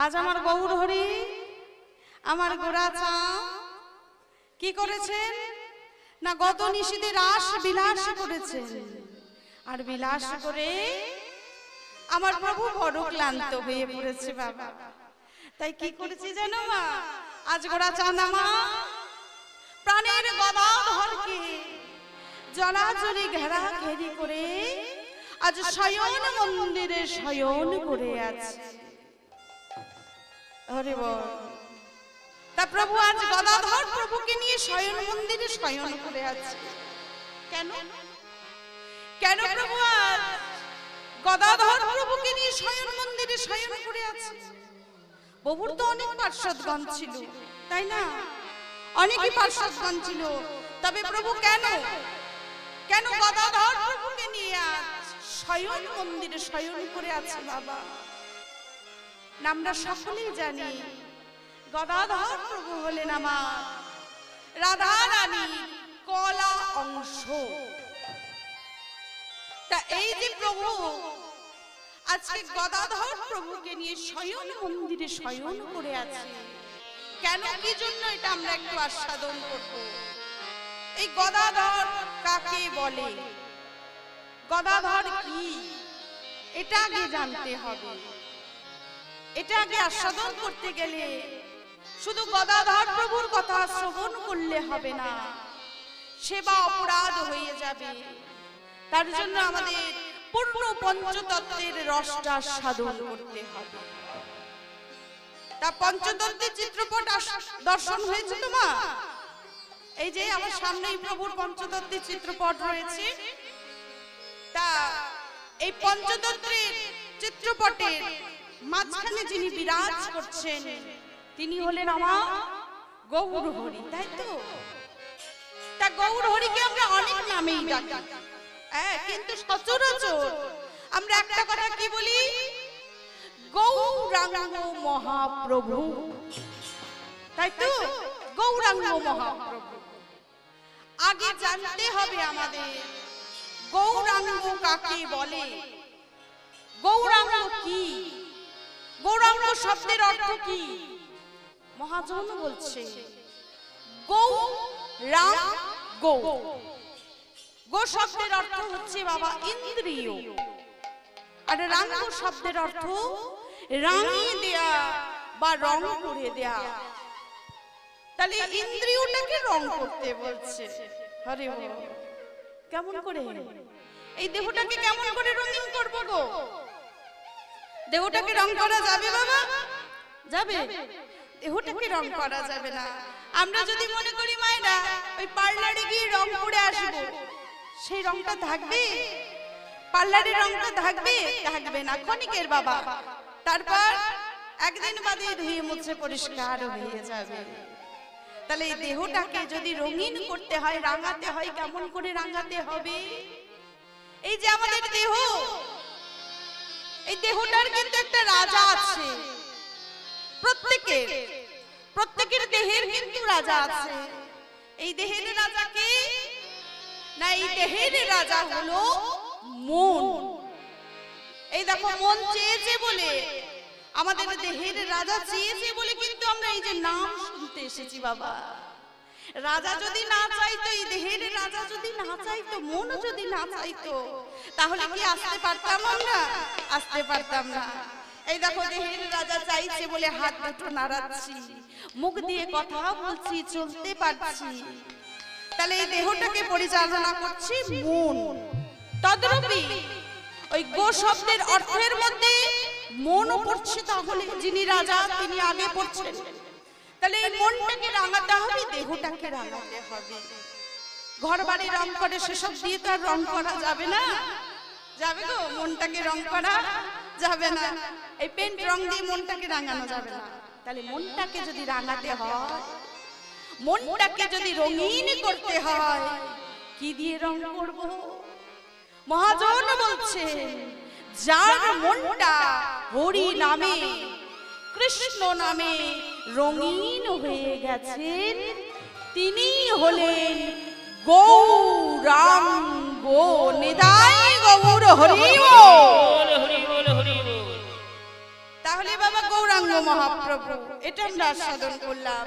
আজ আমার গৌর হরি আমার গোড়া চা কি করেছেন না গত নিশীথে রাস বিলাস করেছেন আর বিলাস করে আমার প্রভু বড় ক্লান্ত হয়ে পড়েছে বাবা। তাই কি করেছি জানো মা, আজ গোড়া চাঁদা মা প্রাণের গদাধরকে জলাজলি ঘেরা ঘেরি করে আজ শয়ন মন্দিরে শয়ন করে আছে। হরে বল। তা প্রভু আজ গদাধর প্রভুকে নিয়ে শয়ন মন্দিরে শয়ন করে আছে। কেন কেন প্রভু আজ গদাধর প্রভুকে নিয়ে শয়ন মন্দিরে শয়ন করে আছে? প্রভুর তো অনেক পার্শ্বদগণ ছিল, তাই না? অনেকই পার্শ্বদগণ ছিল, তবে প্রভু কেন কেন গদাধর প্রভুকে নিয়ে আজ শয়ন মন্দিরে শয়ন করে আছে বাবা? আমরা সকলেই জানি গদাধর প্রভু হলেন আমার রাধা রানী কলা অংশ। তা এই যে প্রভু আজকে গদাধর প্রভুকে নিয়ে শয়ন মন্দিরে শয়ন করে আছে, কেন কি জন্য এটা আমরা একটু আস্বাদন করব। এই গদাধর কাকে বলে, গদাধর কি, এটা আগে জানতে হবে। এটা আগে আস্বাদন করতে গেলে শুধু গদাধর প্রভুর কথা শ্রবণ করলে হবে না, সেবা অপরাধ হয়ে যাবে। তার জন্য আমাদের পূর্ণ পঞ্চতত্ত্বের রসটা সাধন করতে হবে। তা পঞ্চতত্ত্বের চিত্রপট দর্শন হয়েছে তো মা? এই যে আমার সামনেই প্রভুর পঞ্চতত্ত্বের চিত্রপট রয়েছে। তা এই পঞ্চতত্ত্বের চিত্রপটের মাঝখানে যিনি বিরাজ করছেন তিনি হলেন আমার গৌর হরি, তাই তো? তা গৌর হরিকে আমরা অনেক নামেই ডাকি, কিন্তু সচরাচর আমরা একটা কথা কি বলি, গৌরাঙ্গ মহাপ্রভু, তাই তো? গৌরাঙ্গ মহাপ্রভু। আগে জানতে হবে আমাদের গৌরাঙ্গ কাকে বলে, গৌরাঙ্গ কি, গৌরাঙ্গ শব্দের অর্থ কি? মহাজন বলছে গৌ রাম গৌ। গো শব্দের অর্থ হচ্ছে বাবা ইন্দ্রিয়, আর রাঙ্গ শব্দের অর্থ রাঙিয়ে দেয়া বা রং করে দেয়া। তাহলে ইন্দ্রিয়টাকে রং করতে বলছে। হরে বল। কেমন করে এই দেহটাকে কেমন করে রঙিন করব গো? দেহটাকে রং করা যাবে বাবা? যাবে? দেহটাকে রং করা যাবে না। আমরা যদি মনে করি মায়েরা ওই পার্লারে গিয়ে রং করে আসবো, সেই রংটা থাকবে? পার্লারের রংটা থাকবে? থাকবে না, ক্ষণিকের বাবা। তারপর একদিন বাদে ধুয়ে মুছে পরিষ্কার হয়ে যাবে। তাহলে এই দেহটাকে যদি রঙিন করতে হয়, রাঙাতে হয়, কেমন করে রাঙাতে হবে? এই যে আমাদের দেহ, এই দেহটার কিন্তু একটা রাজা আছে। প্রত্যেকের দেহের কিন্তু রাজা আছে। এই দেহের রাজা কে? না, এই দেহের রাজা হলো মন। এই দেখো, মন চেয়েছে বলে, আমাদের দেহের রাজা চেয়েছে বলে কিন্তু আমরা এই যে নাম শুনতে এসেছি বাবা। রাজা যদি না চাইতো, এই দেহের রাজা যদি না চাইতো, মন যদি না চাইতো, তাহলে কি আসতে পারতাম আমরা? আসতে পারতাম না। এই দেখো, দেহের রাজা চাইছে বলে হাত দুটো নাড়াচ্ছি, মুখ দিয়ে কথা বলছি, চলতে পারছি। তাহলে এই দেহটাকে পরিচালনা করছি মন। তদ্রূপী ওই গো শব্দের অর্থের মধ্যে মনও পড়ছে, তাহলে যিনি রাজা তিনি আগে পড়ছেন। তাহলে এই মনটাকে রাঙাতে হবে, দেহটাকে রাঙাতে হবে। ঘর বাড়ি রং করে সেসব দিয়ে তো আর রং করা যাবে না। যাবে গো? মনটাকে রং করা যাবে না। এই পেন্ট রং দিয়ে মনটাকে রাঙানো যাবে না। তাহলে মনটাকে যদি রাঙাতে হয়, মনটাকে যদি রঙিন করতে হয়, কি দিয়ে রং করব? মহাজন বলছে যার মনটা হরি নামে কৃষ্ণ নামে রঙিন হয়ে গেছেন তিনি হলেন গৌরাঙ্গ। নিতাই গৌর হরি বল। তাহলে বাবা গৌরাঙ্গ মহাপ্রভু এটা আমরা সাধন করলাম।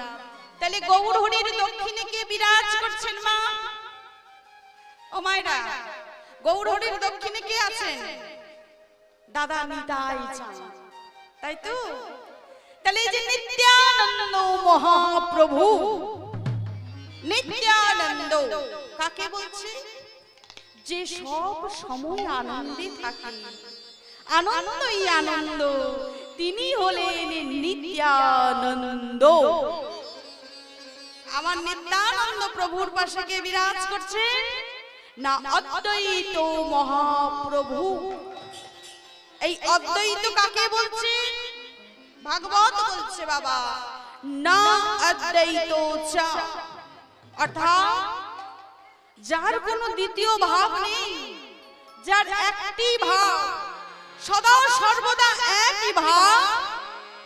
তাহলে গৌর হরির দক্ষিণে কে বিরাজ করছেন মা? ও মায়েরা, গৌর হরির দক্ষিণে কে আছেন? দাদা নিতাই চাঁদ, তাই তো? তাহলে এই যে নিত্যানন্দ মহাপ্রভু, নিত্যানন্দ কাকে বলছে? যে সব সময় আনন্দে থাকে, আনন্দই আনন্দ, তিনি হলেন নিত্যানন্দ। আমার নিত্যানন্দ প্রভুর পাশে কে বিরাজ করছেন? না অদ্বৈত মহাপ্রভু। এই অদ্বৈত কাকে বলছে? ভাগবত বলছে বাবা, না অদ্বৈত চা, অর্থাৎ যার কোনো দ্বিতীয় ভাব নেই, যার একটি ভাব, সদা সর্বদা একই ভাব,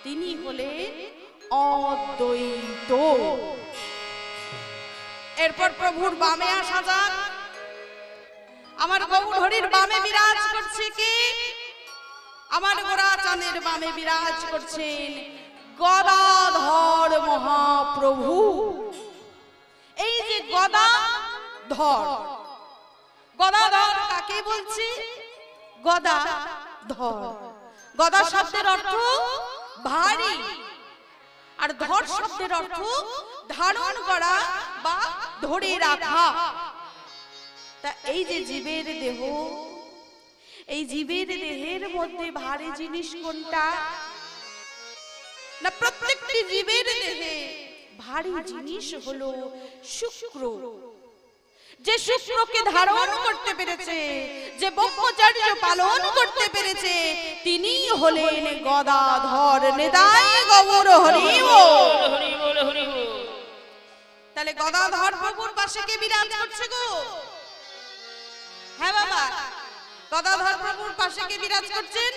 তিনি হলেন অদ্বৈত। এরপর প্রভুর বামে আসা যাক। আমার গৌর হরির বামে বিরাজ করছে কে? আমার গোরাচাঁদের বামে বিরাজ করছেন গদাধর মহাপ্রভু। এই যে গদাধর, গদাধর কাকে বলছে? গদা ধর, গদা শব্দের অর্থ ভারী, আর ধর শব্দের অর্থ ধারণ করা বা ধরে রাখা। তা এই যে জীবের দেহ, এই জীবের দেহের মধ্যে ভারী জিনিস কোনটা? না প্রত্যেকটি জীবের দেহে ভারী জিনিস হলো শুক্র। যে শুক্রকে ধারণ করতে পেরেছে, যে ব্রহ্মচর্য পালন করতে পেরেছে, তিনি হলেন গদাধর। নিতাই গৌর হরি বল। তাহলে গদাধর প্রভুর পাশে কে বিরাজ করছে গো? হ্যাঁ বাবা, গদাধর প্রভুর পাশে কে বিরাজ করছেন?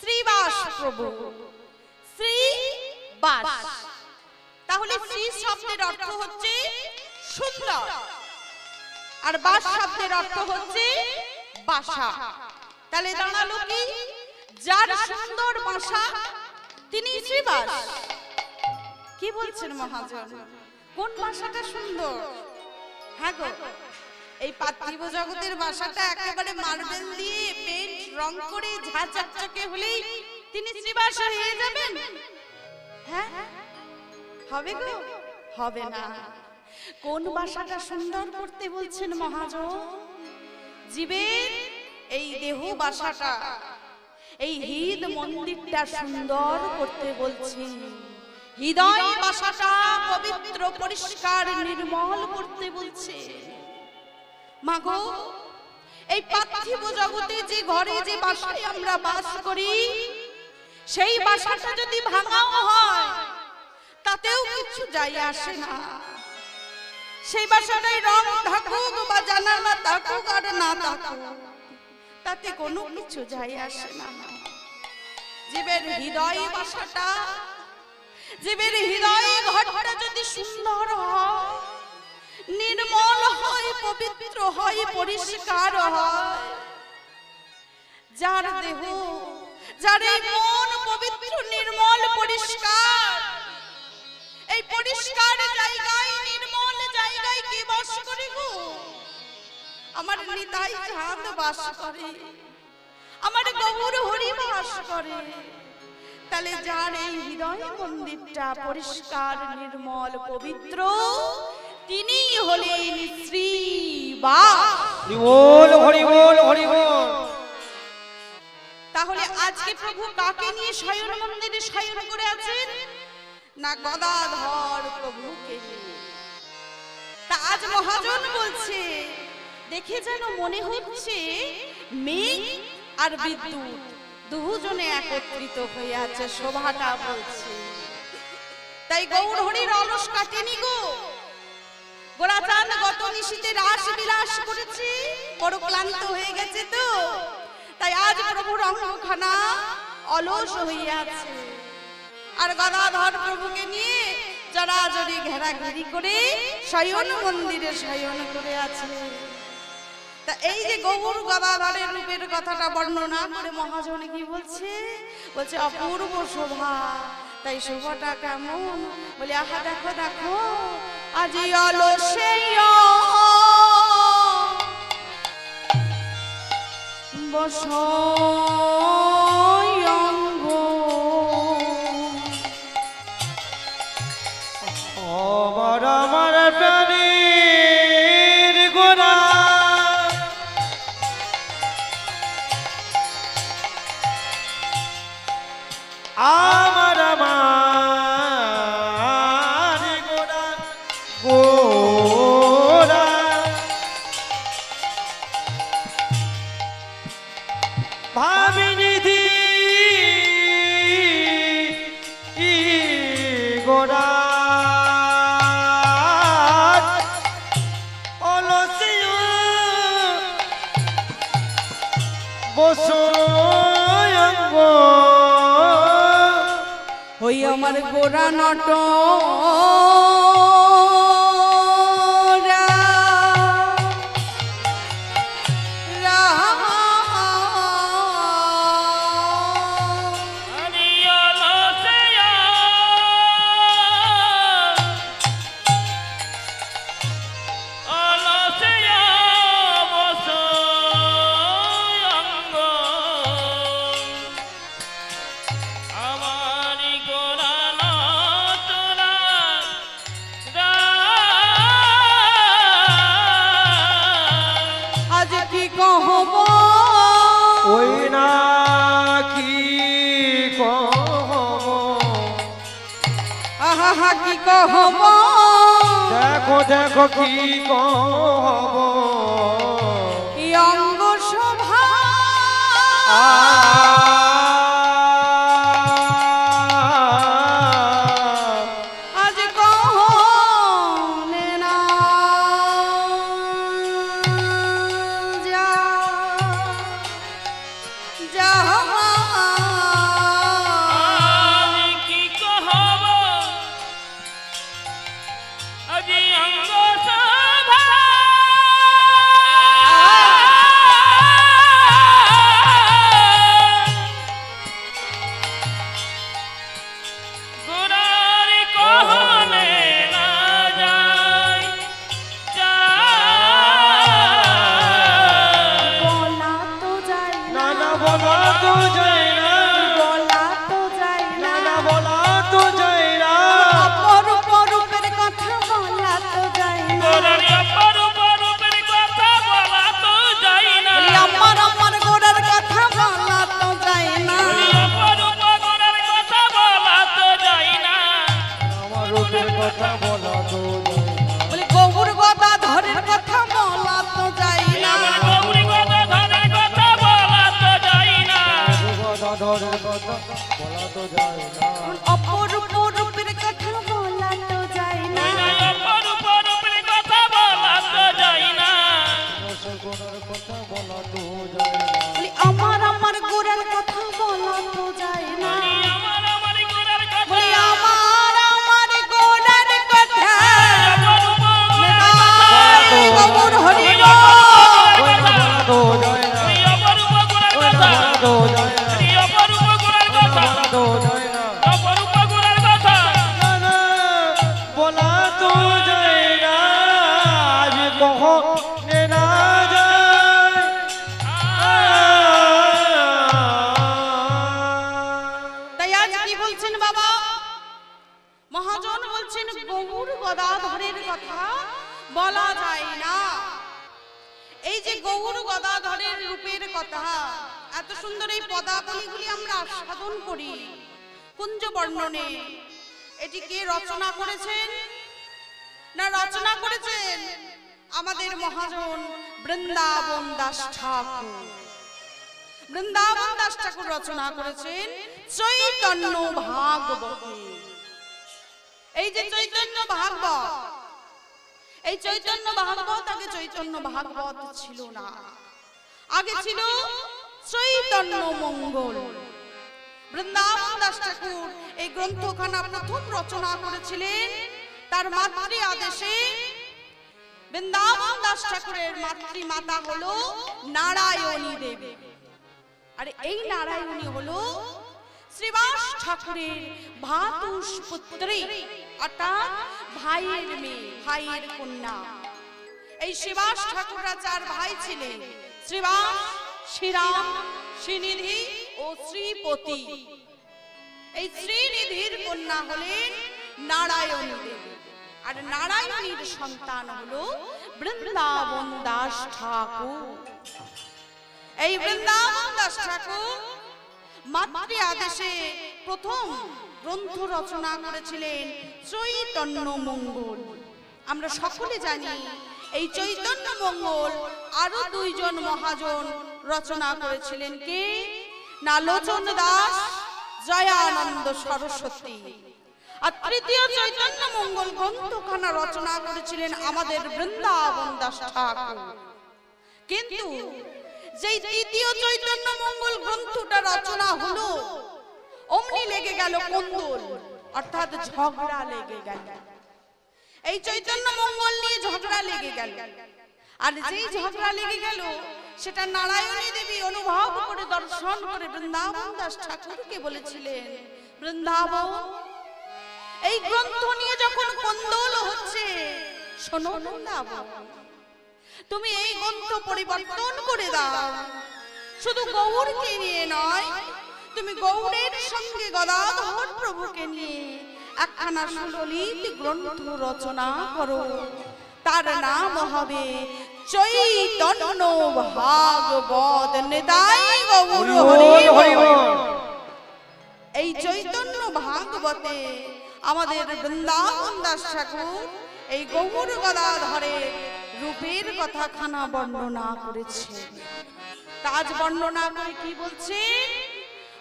শ্রীবাস প্রভু। শ্রীবাস, তাহলে শ্রী শব্দের অর্থ হচ্ছে সুন্দর, আর বাস শব্দের অর্থ হচ্ছে বাসা। তাহলে দাঁড়ালো কি? যার সুন্দর বাসা তিনি শ্রীবাস। কি বলছেন মহাজন? কোন বাসাটা সুন্দর? হ্যাঁ গো, এই পার্থিব জগতের বাসাটা একেবারে মার্বেল দিয়ে পেইন্ট রং করে ঝা চকচকে হলেই তিনি শ্রীবাস হয়ে যাবেন? হ্যাঁ, হবে গো? হবে না। কোন বাসাটা সুন্দর করতে বলছেন মহাজন? জীবের এই দেহ বাসাটা, এই হৃদ মন্দিরটা সুন্দর করতে বলছেন। হৃদয় বাসাটা পবিত্র, পরিষ্কার, নির্মল করতে বলছে। মাগো, এই পার্থিব জগতে যে ঘরে, যে বাসায় আমরা বাস করি, সেই বাসাটা যদি ভাঙাও হয় তাতেও কিছু যায় আসে না। সেই বাসাটায় রং থাকুক বা জানালা থাকুক আর না থাকুক, তাতে কোনো কিছু যায় আসে না। জীবের হৃদয় বাসাটা, জীবের হৃদয় ঘরটা যদি সুন্দর হয়, নির্মল হয়, পবিত্র হয়, পরিষ্কার হয়, যার দেহ, যার মন পবিত্র, নির্মল, পরিষ্কার, এই পরিষ্কার জায়গায়, নির্মল জায়গায় কি বাস করে গো? আমার নিতাই চাঁদ বাস করে, আমার গৌর হরি বাস করে। তাহলে যার এই হৃদয় মন্দিরটা পরিষ্কার, নির্মল, পবিত্র, তিনি হলেন শ্রীবাস। হরি বল, হরি বল, হরি বল। তাহলে আজকে প্রভু কাকে নিয়ে শয়ন মন্দিরে শয়ন করে আছেন? না গদাধর প্রভুকে নিয়ে। তা আজ মহাজন বলছে, দেখে যেন মনে হচ্ছে মেঘ আর বিদ্যুৎ দুজনে একত্রিত হয়ে আছে, শোভাটা বলছে। তাই গৌর হরির অলস কাটেনি গো। গোরাচাঁদ গত নিশীতে রাস বিলাস করেছে, বড় ক্লান্ত হয়ে গেছে তো, তাই আজ প্রভুর অঙ্গখানা অলস হয়ে আছে। আর গদাধর প্রভুকে নিয়ে জড়াজড়ি ঘেরাঘেরি করে শয়ন মন্দিরে শয়ন করে আছে। এই যে গৌর গদাধরের রূপের কথাটা বর্ণনা করে মহাজন কি বলছে, বলছে অপূর্ব শোভা। তাই শোভাটা কেমন, বলে আহা দেখো দেখো আজি অলসেয় বসয়ঙ্গ। আমার আমার প্রাণীর গোরা আমার আমার গোরা গোরা ভাবিনিধি গোরা বসয়ঙ্গ ওই আমার গোরা নট ওই না কি কহব, আহা কি কহব, দেখো দেখো কি কহব, অঙ্গ শোভা আজ কহনে না যা যা কি কহব আজি অঙ্গ শোভা গোরার কহনে না যায় বলা তো যায় না না বলা তো যায় না, বলা তো যায় না না না বলা তো যায় না, অপরূপ রূপের কথা বলা তো যায় না গোরার অপরূপ রূপের কথা বলা তো যায় না, বলি আমার আমার গোড়ার কথা বলা তো যায় না অপরূপ গোরার কথা বলা তো যায় না, আমার রূপের কথা বলা তো যায় না, বলি গৌর গদাধরের কথা বলা তো যায় না আমার গৌরী গদাধরের কথা বলা তো যায় না, গদাধরের কথা বলা তো যায় না, অপরূপ রূপের কথা বলা তো যায় না অপরূপ রূপের কথা বলা তো যায় না, রসগোলার কথা বলা তো যায় না, বলি আমার আমার গোড়ার কথা বলা তো যায় না আমার আমার গোরার কথা বলি আমার আমার গোড়ার কথা অপরূপ গৌর হরি ওই না বলা তো যায় না, অপরূপ গোরার ওই না কথা বলা তো যায় না, অপরূপ গোরার কথা বলা তো যায় না, অপরূপ গোরার কথা না না বলা তো যায় না, আজ কহনে না যায়, তাই আজ কি বলছেন বাবা মহাজন, বলছেন গৌর গদাধরের কথা বলা যায় না। এই যে গৌর গদাধরের রূপের কথা, এত সুন্দর এই পদাবলীগুলি আমরা আস্বাদন করি কুঞ্জ বর্ণনে, এটি কে রচনা করেছেন, না রচনা করেছেন আমাদের মহাজন বৃন্দাবন দাস ঠাকুর। বৃন্দাবন দাস ঠাকুর রচনা করেছেন চৈতন্য ভাগবত। এই যে চৈতন্য ভাগবত, এই চৈতন্য ভাগবত আগে চৈতন্য ভাগবত ছিল না, আগে ছিল চৈতন্য মঙ্গল। বৃন্দাবন দাস ঠাকুর এই গ্রন্থখানা প্রথম রচনা করেছিলেন তার মাতৃ আদেশে বৃন্দাবন দাস ঠাকুরের মাতৃমাতা হলো নারায়ণী দেবী। আর এই নারায়ণী হলো শ্রীবাস ঠাকুরের ভাতুষ পুত্রী, অর্থাৎ ভাইয়ের মেয়ে, ভাইয়ের কন্যা। এই শ্রীবাস ঠাকুররা 4 ভাই ছিলেন, শ্রীবাস, শ্রীরাম, শ্রীনিধি ও শ্রীপতি। এই শ্রীনিধির কন্যা হলেন নারায়ণী দেবী, আর নারায়ণীর সন্তান হলো বৃন্দাবন দাস ঠাকুর। এই বৃন্দাবন দাস ঠাকুর মাতৃ আদেশে প্রথম গ্রন্থ রচনা করেছিলেন চৈতন্য মঙ্গল। আমরা সকলে জানি এই চৈতন্য মঙ্গল আরো 2 জন মহাজন রচনা করেছিলেন, কে? না লোচন দাস, জয়ানন্দ সরস্বতী। আর তৃতীয় চৈতন্য মঙ্গল গ্রন্থখানা রচনা করেছিলেন আমাদের বৃন্দাবন দাস ঠাকুর। কিন্তু যেই তৃতীয় চৈতন্য মঙ্গল গ্রন্থটা রচনা হলো, অমনি লেগে গেল কোন্দল, অর্থাৎ ঝগড়া লেগে গেল। এই চৈতন্য মঙ্গল নিয়ে ঝগড়া লেগে গেল। আর যেই ঝগড়া লেগে গেল সেটা নারায়ণী দেবী অনুভব করে, দর্শন করে বৃন্দাবন দাস ঠাকুরকে বলেছিলেন, বৃন্দাবন, এই গ্রন্থ নিয়ে যখন কোন্দল হচ্ছে, শোনো বৃন্দাবন, তুমি এই গ্রন্থ পরিবর্তন করে দাও। শুধু গৌরকে নিয়ে নয়, তুমি গৌরের সঙ্গে গদাধর প্রভুকে নিয়ে একখানা সুললিত গ্রন্থ রচনা করো, তার নাম হবে চৈতন্য ভাগবত। নিতাই গৌর হরি বল। এই চৈতন্য ভাগবতে আমাদের বৃন্দাবন দাস ঠাকুর এই গৌর গদাধরের রূপের কথা খানা বর্ণনা করেছে। তাজ বর্ণনা করে কি বলছে?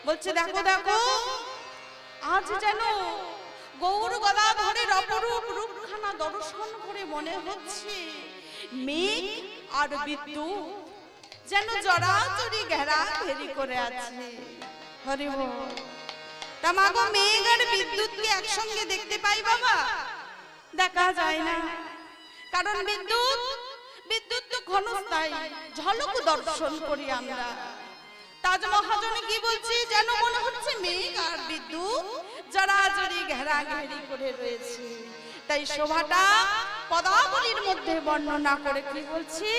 বলছে, দেখো দেখো, আজ যেন গৌর গদাধরের অপরূপ রূপখানা দর্শন করে মনে হচ্ছে মেঘ আর বিদ্যুৎ যেন জড়াজড়ি ঘেরা ঘেরি করে আছে। হরি বল। তা মাগো, মেঘ আর বিদ্যুৎকে একসঙ্গে দেখতে পাই বাবা? দেখা যায় না, কারণ বিদ্যুৎ তো ক্ষণস্থায়ী, ঝলক দর্শন করি আমরা। তাজ মহাজন কি বলছি? যেন মনে হচ্ছে মেঘ আর বিদ্যুৎ জড়াজড়ি ঘেরাঘেরি করে রয়েছে। তাই শোভাটা পদাবলীর মধ্যে বর্ণনা করে কি বলছি?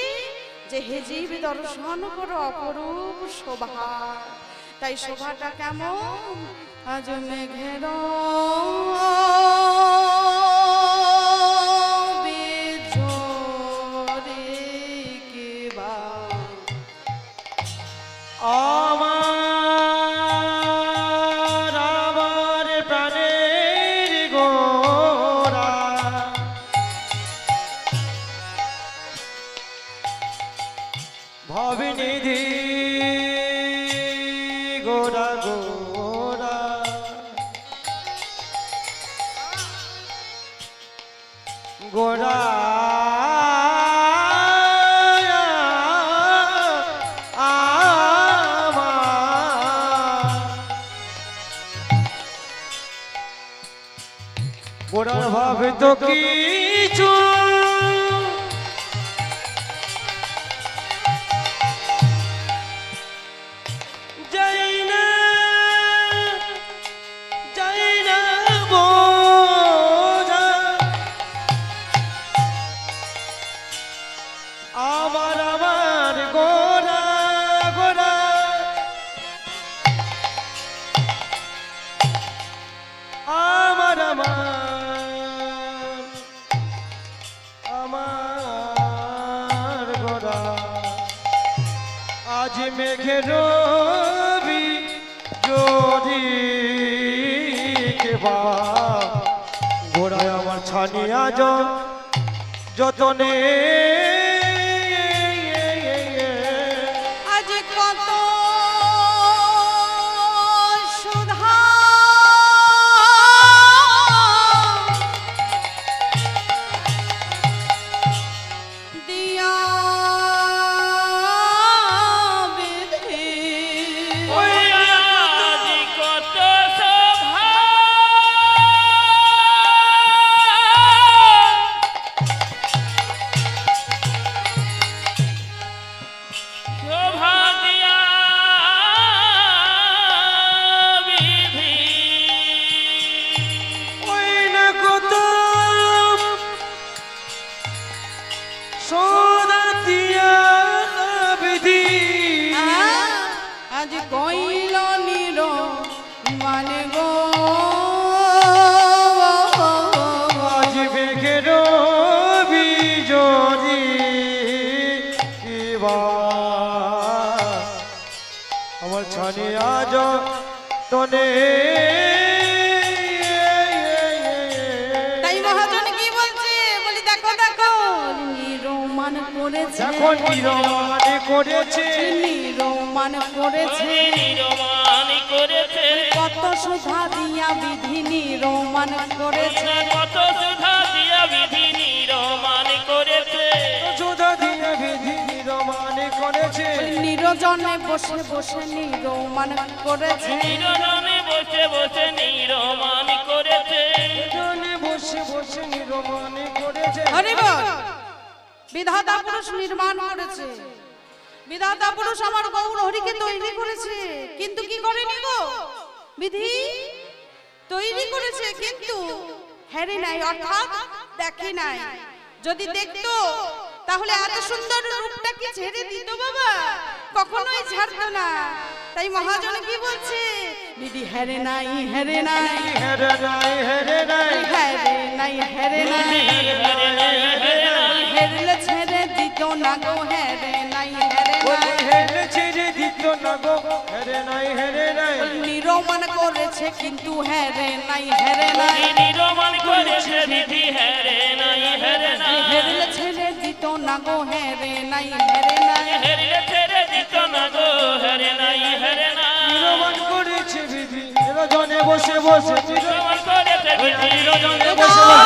যে হে জীব, দর্শন করো অপরূপ শোভা। তাই শোভাটা কেমন? আজ মেঘের আমার প্রাণের গোরা, ভবনিধি গোরা গোরা, গোরা গোরার ভাবে তো কিছু যাই না, যাই না বোঝা। আমার গোরা গোরা, আমার গোরা, আজ মেঘের রবি যদি কেবা, গোড়ায় আমার ছানিয়া যতনে। আজ কত সুধা দিয়া বিধি, ওই আজ কত শোভা, তনে তাই মহাজন কি বলছে বলি দেখো দেখো নিরমান করেছে দেখো নিরমানে করেছে নিরমান করেছে নিরমানি করেছে কত সুধা দিয়া বিধি নিরমান করেছে কত সুধা দিয়া বিধি নিরমানি করেছে সুধা দিয়ে বিধি নিরমানে করেছে নিরজনে বসে বসে নিরমান করেছে নিরজনে বসে বসে নিরমানি করেছে জনে বসে বসে নিরমানে করেছে হরি বল বিধাতা পুরুষ নির্মাণ করেছে বিধাতা পুরুষ আমার গৌর হরিকে তৈরি করেছে কিন্তু কি করেনি গো বিধি তৈরি করেছে কিন্তু হেরে নাই অর্থাৎ দেখে নাই যদি দেখতো তাহলে এত সুন্দর রূপটা কি ছেড়ে দিত বাবা কখনোই ছাড়তো না তাই মহাজন কি বলছে বিধি হেরে নাই হেরে নাই হেরে নাই হেরে নাই হেরে নাই হেরে নাই হেরলে ছেড়ে দিত না গো হেরে নাই হেরে নাই হেরে ছেড়ে দিত না গো হেরে নাই হেরে নাই নিরমান করেছে কিন্তু হেরে নাই হেরে নাই নিরমান করেছে বিধি হেরে নাই হেরে নাই হেরলে ছেড়ে দিত না গো হেরে নাই হেরে নাই হেরে ছেড়ে দিত না গো হেরে নাই হেরে নাই নিরমান করেছে বিধি নিরজনে বসে বসে নিরমান করেছে বিধি নিরজনে বসে বসে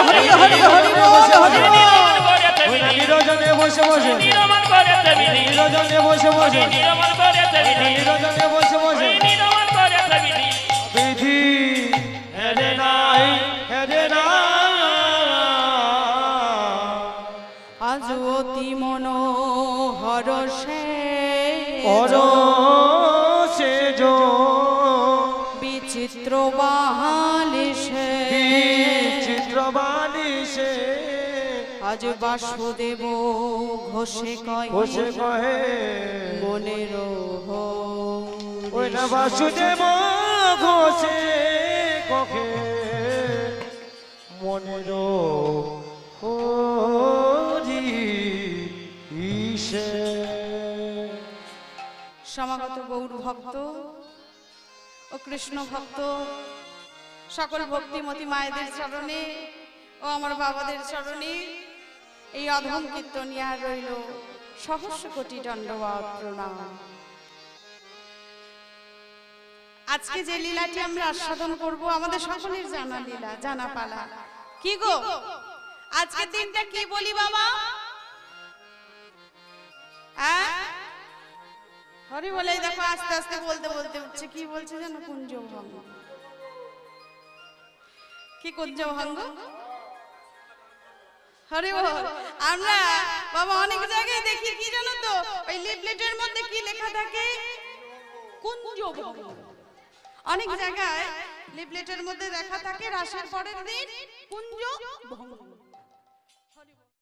হরি হরি হরি বল হরি নিরমান করেছে বিধি নিরজনে বসে বসে নিরমান করেছে বিধি নিরজনে বসে বসে নিরমান করেছে বিধি নিরজনে বসে বসে নিরমান করেছে বিধি বিধি হেরে নাই হেরে নাই আজ অতি মনোহর সে ওর সেজ বিচিত্র বাহালিসে চিত্রবাণী সে আজ বাসুদেব ঘোষে বসে কহে কহে মনের ওই না বাসুদেব ঘোষে কহে মনের হরি ইসে সমাগত গৌর ভক্ত ও কৃষ্ণ ভক্ত সকল ভক্তিমতী মায়েদের চরণে ও আমার বাবাদের চরণে এই অধম কীর্তনিয়া রইল সহস্র কোটি দণ্ডবত প্রণাম। আজকে যে লীলাটি আমরা আস্বাদন করব আমাদের সকলের জানা লীলা জানা পালা কি গো আজকের দিনটা কি বলি বাবা হরি বলে দেখো আস্তে আস্তে বলতে বলতে উঠছে কি বলছে জানো কুঞ্জ ভঙ্গ কি কুঞ্জ ভঙ্গ হরি বল আমরা বাবা অনেক জায়গায় দেখি কি জানো তো ওই লিফলেটের মধ্যে কি লেখা থাকে কুঞ্জ ভঙ্গ অনেক জায়গায় লিফলেটের মধ্যে লেখা থাকে রাসের পরের দিন কুঞ্জ ভঙ্গ